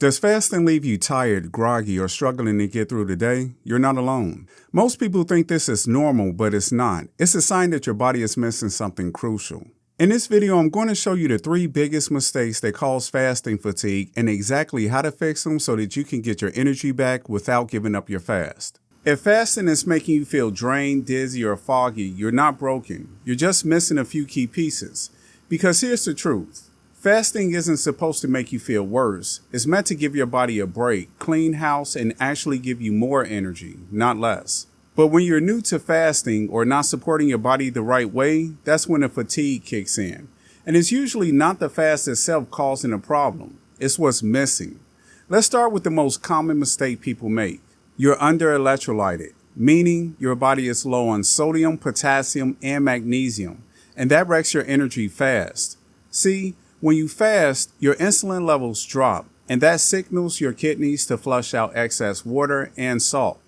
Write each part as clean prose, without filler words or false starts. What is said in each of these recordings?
Does fasting leave you tired, groggy, or struggling to get through the day? You're not alone. Most people think this is normal, but it's not. It's a sign that your body is missing something crucial. In this video, I'm going to show you the 3 biggest mistakes that cause fasting fatigue and exactly how to fix them so that you can get your energy back without giving up your fast. If fasting is making you feel drained, dizzy, or foggy, you're not broken. You're just missing a few key pieces. Because here's the truth. Fasting isn't supposed to make you feel worse. It's meant to give your body a break, clean house, and actually give you more energy, not less. But when you're new to fasting or not supporting your body the right way, that's when the fatigue kicks in. And it's usually not the fast itself causing a problem. It's what's missing. Let's start with the most common mistake people make. You're under-electrolyted, meaning your body is low on sodium, potassium, and magnesium, and that wrecks your energy fast. See, when you fast, your insulin levels drop, and that signals your kidneys to flush out excess water and salt.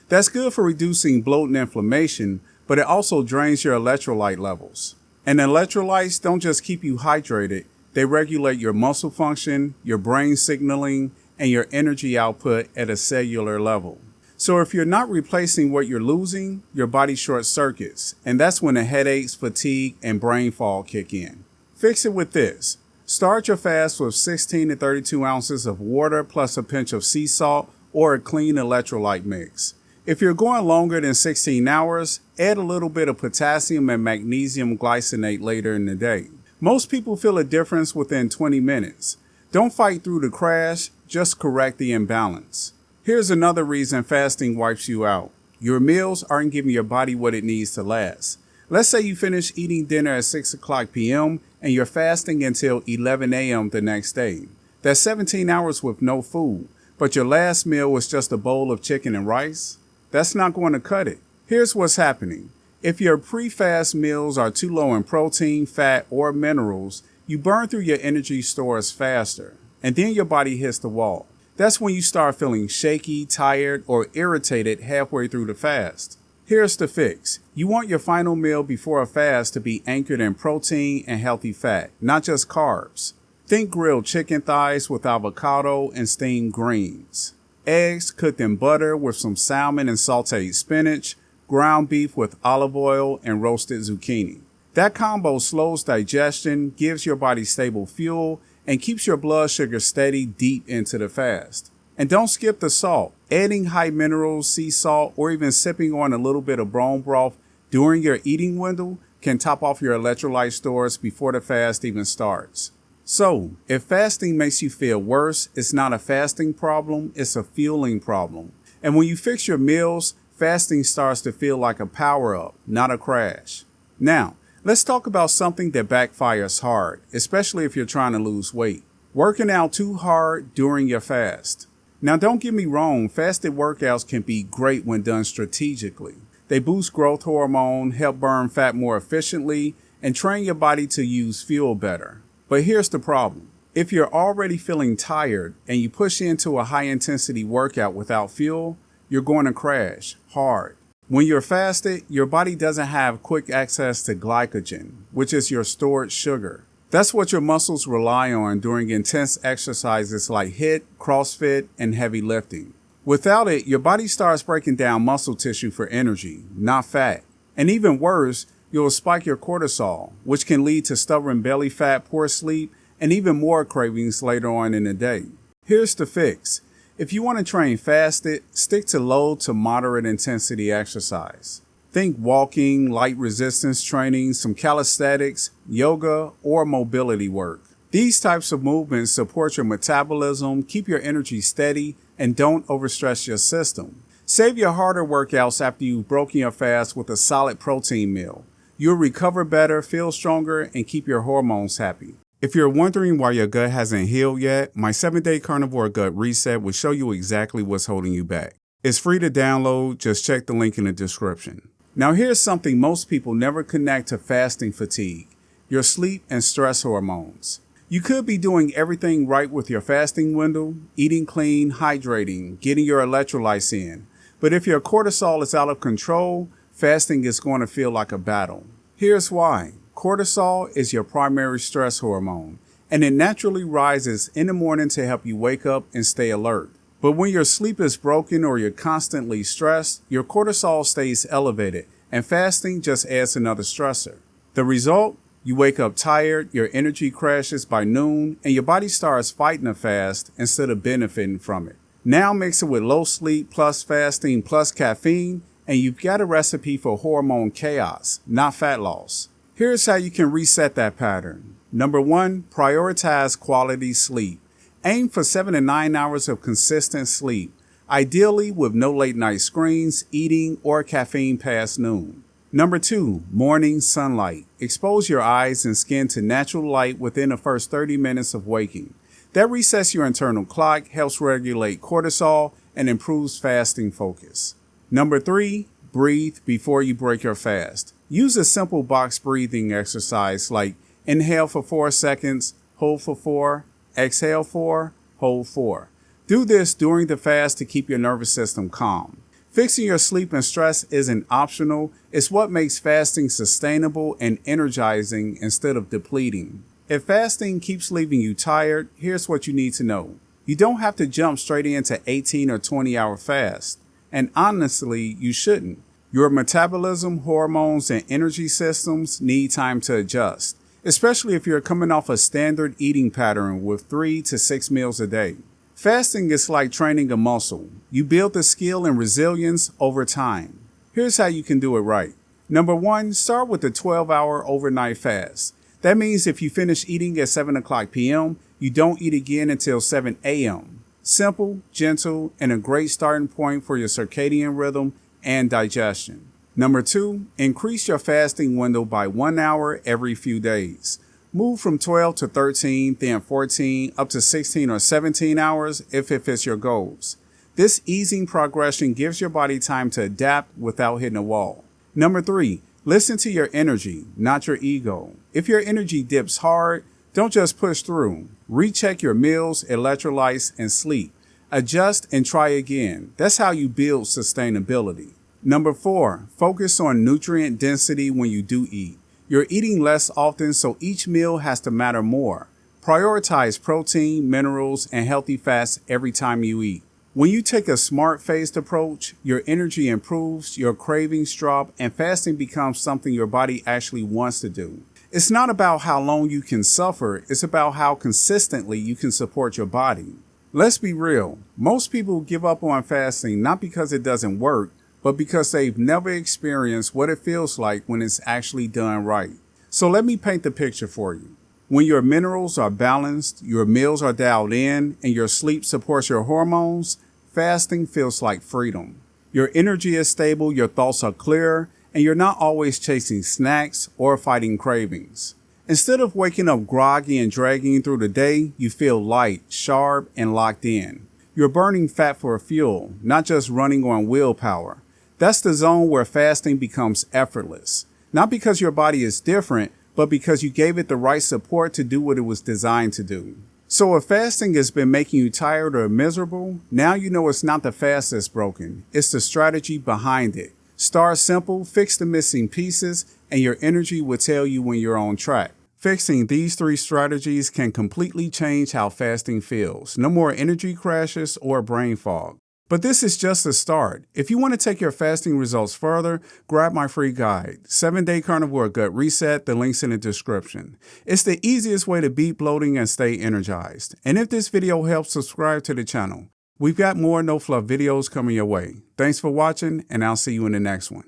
That's good for reducing bloat and inflammation, but it also drains your electrolyte levels. And electrolytes don't just keep you hydrated, they regulate your muscle function, your brain signaling, and your energy output at a cellular level. So if you're not replacing what you're losing, your body short circuits, and that's when the headaches, fatigue, and brain fog kick in. Fix it with this. Start your fast with 16 to 32 ounces of water plus a pinch of sea salt or a clean electrolyte mix. If you're going longer than 16 hours, add a little bit of potassium and magnesium glycinate later in the day. Most people feel a difference within 20 minutes. Don't fight through the crash, just correct the imbalance. Here's another reason fasting wipes you out. Your meals aren't giving your body what it needs to last. Let's say you finish eating dinner at 6 o'clock p.m. and you're fasting until 11 a.m. the next day. That's 17 hours with no food, but your last meal was just a bowl of chicken and rice? That's not going to cut it. Here's what's happening. If your pre-fast meals are too low in protein, fat, or minerals, you burn through your energy stores faster, and then your body hits the wall. That's when you start feeling shaky, tired, or irritated halfway through the fast. Here's the fix. You want your final meal before a fast to be anchored in protein and healthy fat, not just carbs. Think grilled chicken thighs with avocado and steamed greens. Eggs cooked in butter with some salmon and sauteed spinach, ground beef with olive oil and roasted zucchini. That combo slows digestion, gives your body stable fuel, and keeps your blood sugar steady deep into the fast. And don't skip the salt. Adding high minerals, sea salt, or even sipping on a little bit of bone broth during your eating window can top off your electrolyte stores before the fast even starts. So, if fasting makes you feel worse, it's not a fasting problem, it's a fueling problem. And when you fix your meals, fasting starts to feel like a power-up, not a crash. Now, let's talk about something that backfires hard, especially if you're trying to lose weight. Working out too hard during your fast. Now, don't get me wrong, fasted workouts can be great when done strategically. They boost growth hormone, help burn fat more efficiently, and train your body to use fuel better. But here's the problem. If you're already feeling tired and you push into a high-intensity workout without fuel, you're going to crash hard. When you're fasted, your body doesn't have quick access to glycogen, which is your stored sugar. That's what your muscles rely on during intense exercises like HIIT, CrossFit, and heavy lifting. Without it, your body starts breaking down muscle tissue for energy, not fat. And even worse, you'll spike your cortisol, which can lead to stubborn belly fat, poor sleep, and even more cravings later on in the day. Here's the fix. If you want to train fasted, stick to low to moderate intensity exercise. Think walking, light resistance training, some calisthenics, yoga, or mobility work. These types of movements support your metabolism, keep your energy steady, and don't overstress your system. Save your harder workouts after you've broken your fast with a solid protein meal. You'll recover better, feel stronger, and keep your hormones happy. If you're wondering why your gut hasn't healed yet, my 7-day carnivore gut reset will show you exactly what's holding you back. It's free to download, just check the link in the description. Now here's something most people never connect to fasting fatigue, your sleep and stress hormones. You could be doing everything right with your fasting window, eating clean, hydrating, getting your electrolytes in. But if your cortisol is out of control, fasting is going to feel like a battle. Here's why. Cortisol is your primary stress hormone, and it naturally rises in the morning to help you wake up and stay alert. But when your sleep is broken or you're constantly stressed, your cortisol stays elevated, and fasting just adds another stressor. The result? You wake up tired, your energy crashes by noon, and your body starts fighting the fast instead of benefiting from it. Now mix it with low sleep plus fasting plus caffeine, and you've got a recipe for hormone chaos, not fat loss. Here's how you can reset that pattern. Number 1, prioritize quality sleep. Aim for 7 to 9 hours of consistent sleep, ideally with no late night screens, eating, or caffeine past noon. Number 2, morning sunlight. Expose your eyes and skin to natural light within the first 30 minutes of waking. That resets your internal clock, helps regulate cortisol, and improves fasting focus. Number 3, breathe before you break your fast. Use a simple box breathing exercise like inhale for 4 seconds, hold for 4, exhale 4, hold 4. Do this during the fast to keep your nervous system calm. Fixing your sleep and stress isn't optional. It's what makes fasting sustainable and energizing instead of depleting. If fasting keeps leaving you tired, here's what you need to know. You don't have to jump straight into 18 or 20-hour fast. And honestly, you shouldn't. Your metabolism, hormones, and energy systems need time to adjust, especially if you're coming off a standard eating pattern with 3 to 6 meals a day. Fasting is like training a muscle. You build the skill and resilience over time. Here's how you can do it right. Number 1, start with a 12-hour overnight fast. That means if you finish eating at 7 o'clock p.m., you don't eat again until 7 a.m. Simple, gentle, and a great starting point for your circadian rhythm and digestion. Number 2, increase your fasting window by 1 hour every few days. Move from 12 to 13, then 14, up to 16 or 17 hours if it fits your goals. This easing progression gives your body time to adapt without hitting a wall. Number 3, listen to your energy, not your ego. If your energy dips hard, don't just push through. Recheck your meals, electrolytes, and sleep. Adjust and try again. That's how you build sustainability. Number 4, focus on nutrient density when you do eat. You're eating less often, so each meal has to matter more. Prioritize protein, minerals, and healthy fats every time you eat. When you take a smart-phased approach, your energy improves, your cravings drop, and fasting becomes something your body actually wants to do. It's not about how long you can suffer, it's about how consistently you can support your body. Let's be real, most people give up on fasting not because it doesn't work, but because they've never experienced what it feels like when it's actually done right. So let me paint the picture for you. When your minerals are balanced, your meals are dialed in, and your sleep supports your hormones, fasting feels like freedom. Your energy is stable, your thoughts are clear, and you're not always chasing snacks or fighting cravings. Instead of waking up groggy and dragging through the day, you feel light, sharp, and locked in. You're burning fat for fuel, not just running on willpower. That's the zone where fasting becomes effortless. Not because your body is different, but because you gave it the right support to do what it was designed to do. So if fasting has been making you tired or miserable, now you know it's not the fast that's broken. It's the strategy behind it. Start simple, fix the missing pieces, and your energy will tell you when you're on track. Fixing these 3 strategies can completely change how fasting feels. No more energy crashes or brain fog. But this is just a start. If you want to take your fasting results further, grab my free guide, 7-Day Carnivore Gut Reset. The link's in the description. It's the easiest way to beat bloating and stay energized. And if this video helps, subscribe to the channel. We've got more no-fluff videos coming your way. Thanks for watching, and I'll see you in the next one.